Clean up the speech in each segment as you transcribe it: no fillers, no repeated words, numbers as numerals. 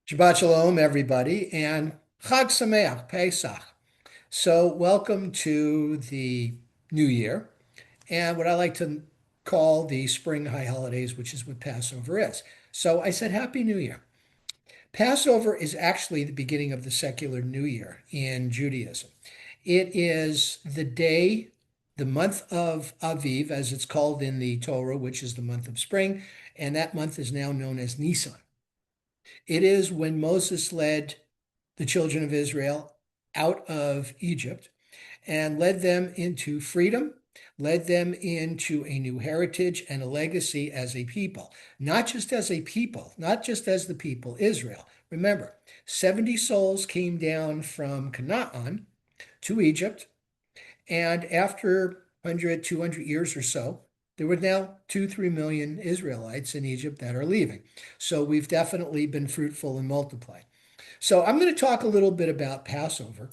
Shabbat Shalom, everybody, and Chag Sameach, Pesach. So, welcome to the new year, and what I like to call the spring high holidays, which is what Passover is. So, I said Happy New Year. Passover is actually the beginning of the secular new year in Judaism. It is the day, the month of Aviv, as it's called in the Torah, which is the month of spring, and that month is now known as Nisan. It is when Moses led the children of Israel out of Egypt and led them into freedom, led them into a new heritage and a legacy as a people, not just as a people, not just as the people Israel. Remember, 70 souls came down from Canaan to Egypt, and after 100, 200 years or so, there were now 2, 3 million Israelites in Egypt that are leaving. So we've definitely been fruitful and multiplied. So I'm going to talk a little bit about Passover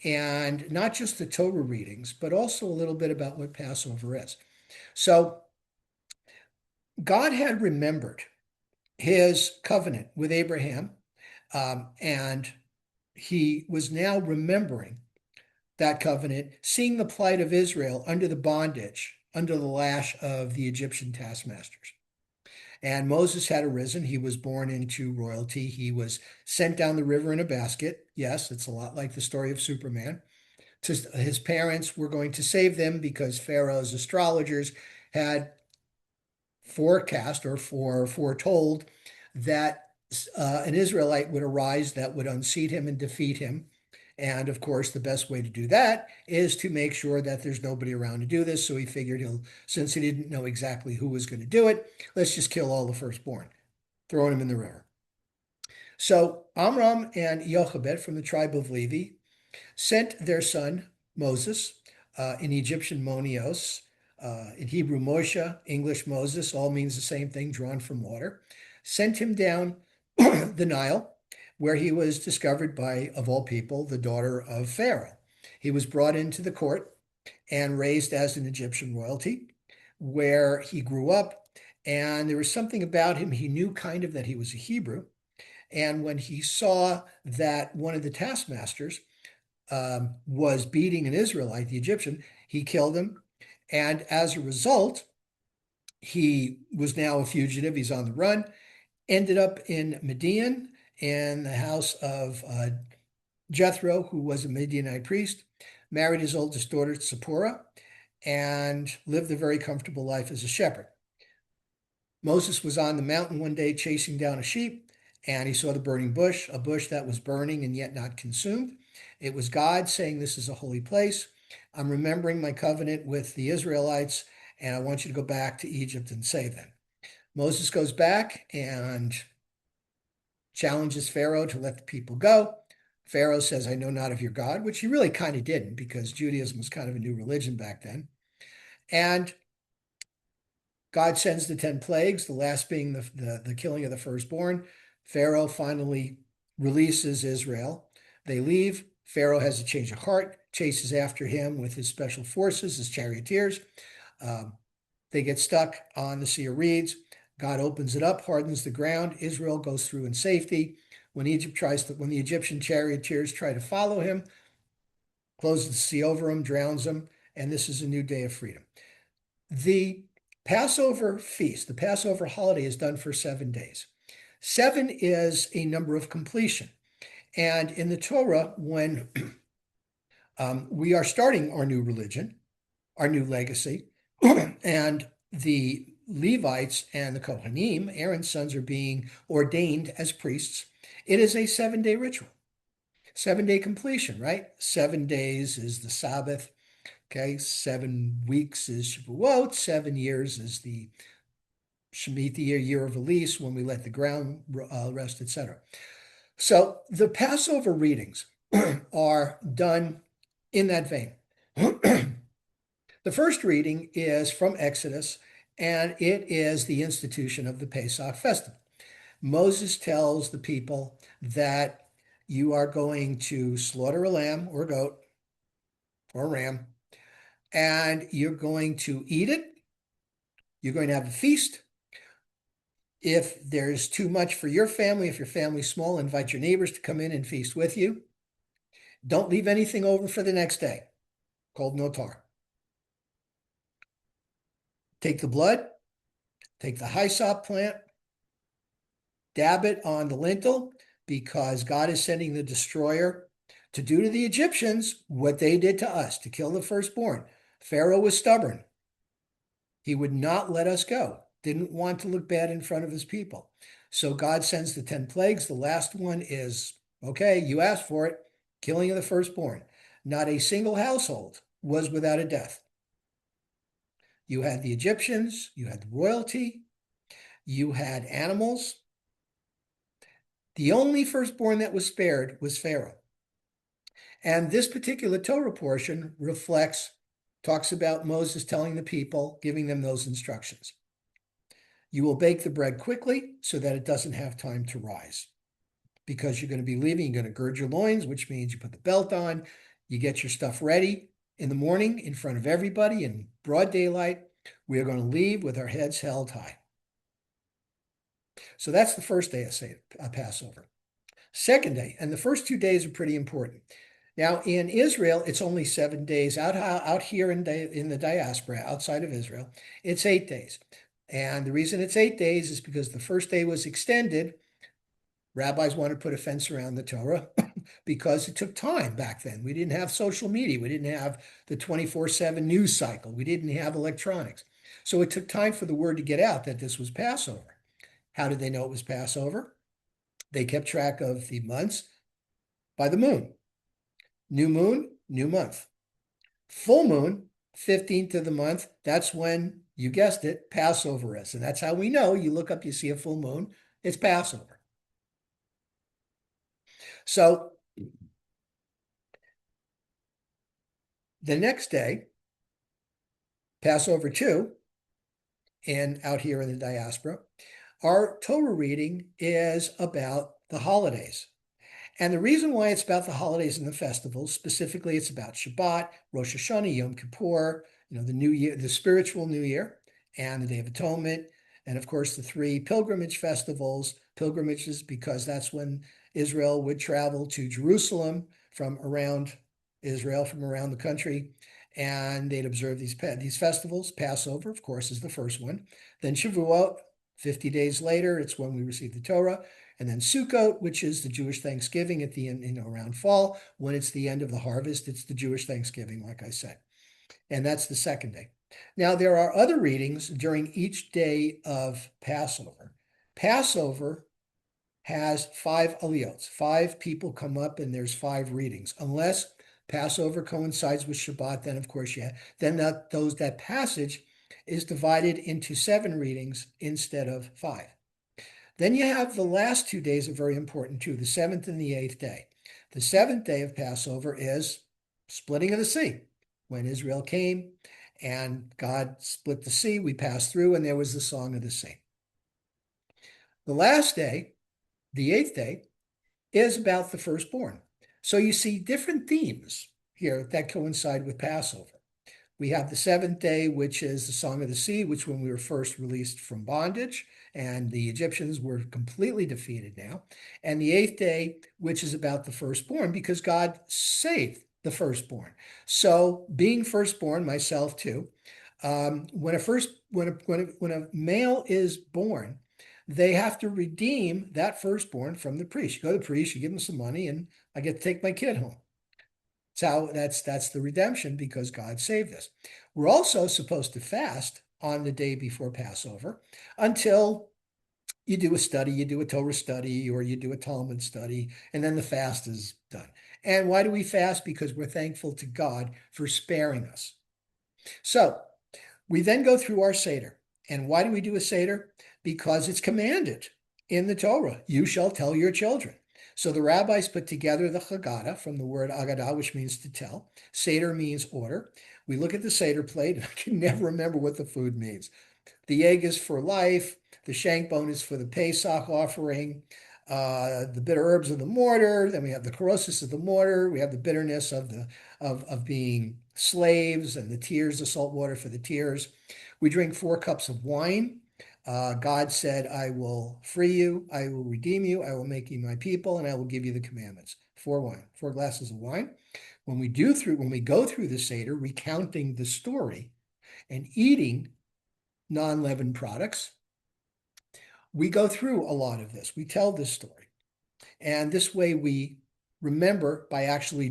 and not just the Torah readings, but also a little bit about what Passover is. So God had remembered his covenant with Abraham, and he was now remembering that covenant, seeing the plight of Israel under the bondage, under the lash of the Egyptian taskmasters. And Moses had arisen. He was born into royalty. He was sent down the river in a basket. Yes, it's a lot like the story of Superman. His parents were going to save them because Pharaoh's astrologers had forecast or foretold that an Israelite would arise that would unseat him and defeat him. And of course, the best way to do that is to make sure that there's nobody around to do this. So he figured since he didn't know exactly who was going to do it, let's just kill all the firstborn, throwing them in the river. So Amram and Jochebed from the tribe of Levi sent their son Moses, in Egyptian Monios, in Hebrew Moshe, English Moses, all means the same thing, drawn from water, sent him down the Nile, where he was discovered by, of all people, the daughter of Pharaoh. He was brought into the court and raised as an Egyptian royalty, where he grew up. And there was something about him, he knew kind of that he was a Hebrew. And when he saw that one of the taskmasters was beating an Israelite, the Egyptian, he killed him. And as a result, he was now a fugitive. He's on the run, ended up in Midian in the house of Jethro, who was a Midianite priest, married his oldest daughter, Zipporah, and lived a very comfortable life as a shepherd. Moses was on the mountain one day chasing down a sheep, and he saw the burning bush, a bush that was burning and yet not consumed. It was God saying, "This is a holy place. I'm remembering my covenant with the Israelites, and I want you to go back to Egypt and save them." Moses goes back and challenges Pharaoh to let the people go. Pharaoh says, "I know not of your God," which he really kind of didn't because Judaism was kind of a new religion back then. And God sends the 10 plagues, the last being the killing of the firstborn. Pharaoh finally releases Israel. They leave. Pharaoh has a change of heart, chases after him with his special forces, his charioteers. Um, they get stuck on the Sea of Reeds. God opens it up, hardens the ground. Israel goes through in safety. When when the Egyptian charioteers try to follow him, closes the sea over him, drowns him, and this is a new day of freedom. The Passover feast, the Passover holiday is done for 7 days. Seven is a number of completion. And in the Torah, when we are starting our new religion, our new legacy, and the Levites and the Kohanim, Aaron's sons, are being ordained as priests, it is a 7 day ritual, 7 day completion, right? 7 days is the Sabbath. Okay, 7 weeks is Shavuot, 7 years is the Shemitah year of release, when we let the ground rest, etc. So the Passover readings are done in that vein. The first reading is from Exodus, and it is the institution of the Pesach festival. Moses tells the people that you are going to slaughter a lamb or a goat or a ram, and you're going to eat it. You're going to have a feast. If there's too much for your family, if your family's small, invite your neighbors to come in and feast with you. Don't leave anything over for the next day, called notar. Take the blood, take the hyssop plant, dab it on the lintel, because God is sending the destroyer to do to the Egyptians what they did to us, to kill the firstborn. Pharaoh was stubborn. He would not let us go, didn't want to look bad in front of his people. So God sends the 10 plagues. The last one is, okay, you asked for it, killing of the firstborn. Not a single household was without a death. You had the Egyptians, you had the royalty, you had animals. The only firstborn that was spared was Pharaoh. And this particular Torah portion talks about Moses telling the people, giving them those instructions. You will bake the bread quickly so that it doesn't have time to rise, because you're going to be leaving. You're going to gird your loins, which means you put the belt on, you get your stuff ready in the morning in front of everybody in broad daylight. We are going to leave with our heads held high. So that's the first day of Passover. Second day, and the first 2 days are pretty important. Now, in Israel, it's only 7 days. Out here in the diaspora, outside of Israel, it's 8 days. And the reason it's 8 days is because the first day was extended. Rabbis wanted to put a fence around the Torah because it took time back then. We didn't have social media. We didn't have the 24/7 news cycle. We didn't have electronics. So it took time for the word to get out that this was Passover. How did they know it was Passover? They kept track of the months by the moon. New moon, new month. Full moon, 15th of the month, that's when, you guessed it, Passover is. And that's how we know. You look up, you see a full moon, it's Passover. So the next day, Passover 2, and out here in the diaspora, our Torah reading is about the holidays. And the reason why it's about the holidays and the festivals, specifically it's about Shabbat, Rosh Hashanah, Yom Kippur, the New Year, the spiritual New Year, and the Day of Atonement, and of course the 3 pilgrimage festivals, pilgrimages, because that's when Israel would travel to Jerusalem from around Israel, from around the country, and they'd observe these festivals. Passover, of course, is the first one. Then Shavuot, 50 days later, it's when we receive the Torah. And then Sukkot, which is the Jewish Thanksgiving at the end, around fall. When it's the end of the harvest, it's the Jewish Thanksgiving, like I said. And that's the second day. Now, there are other readings during each day of Passover. Passover has 5 aliyot. 5 people come up and there's 5 readings. Unless Passover coincides with Shabbat, then of course, then that passage is divided into 7 readings instead of 5. Then you have the last 2 days are very important too, the 7th and the 8th day. The 7th day of Passover is splitting of the sea. When Israel came and God split the sea, we passed through and there was the song of the sea. The last day, the 8th day, is about the firstborn. So you see different themes here that coincide with Passover. We have the 7th day, which is the Song of the Sea, which when we were first released from bondage, and the Egyptians were completely defeated now. And the 8th day, which is about the firstborn, because God saved the firstborn. So being firstborn, myself too, when a male is born, they have to redeem that firstborn from the priest. You go to the priest, you give him some money, and I get to take my kid home. That's the redemption, because God saved us. We're also supposed to fast on the day before Passover until you do a study, you do a Torah study, or you do a Talmud study, and then the fast is done. And why do we fast? Because we're thankful to God for sparing us. So we then go through our Seder. And why do we do a Seder? Because it's commanded in the Torah. You shall tell your children. So the rabbis put together the Haggadah from the word Agadah, which means to tell. Seder means order. We look at the Seder plate, and I can never remember what the food means. The egg is for life. The shank bone is for the Paseach offering. The bitter herbs of the mortar. Then we have the corrosive of the mortar. We have the bitterness of being slaves, and the tears, the salt water for the tears. We drink 4 cups of wine. God said, I will free you, I will redeem you, I will make you my people, and I will give you the commandments. Four glasses of wine. When we go through the Seder, recounting the story and eating non-leavened products, we go through a lot of this. We tell this story. And this way we remember by actually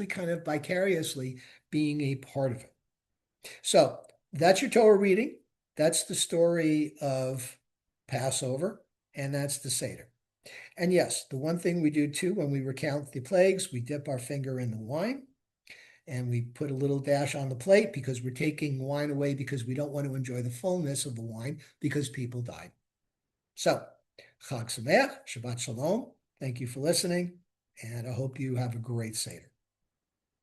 kind of vicariously being a part of it. So that's your Torah reading. That's the story of Passover, and that's the Seder. And yes, the one thing we do too when we recount the plagues, we dip our finger in the wine and we put a little dash on the plate because we're taking wine away because we don't want to enjoy the fullness of the wine because people died. So, Chag Sameach, Shabbat Shalom. Thank you for listening, and I hope you have a great Seder.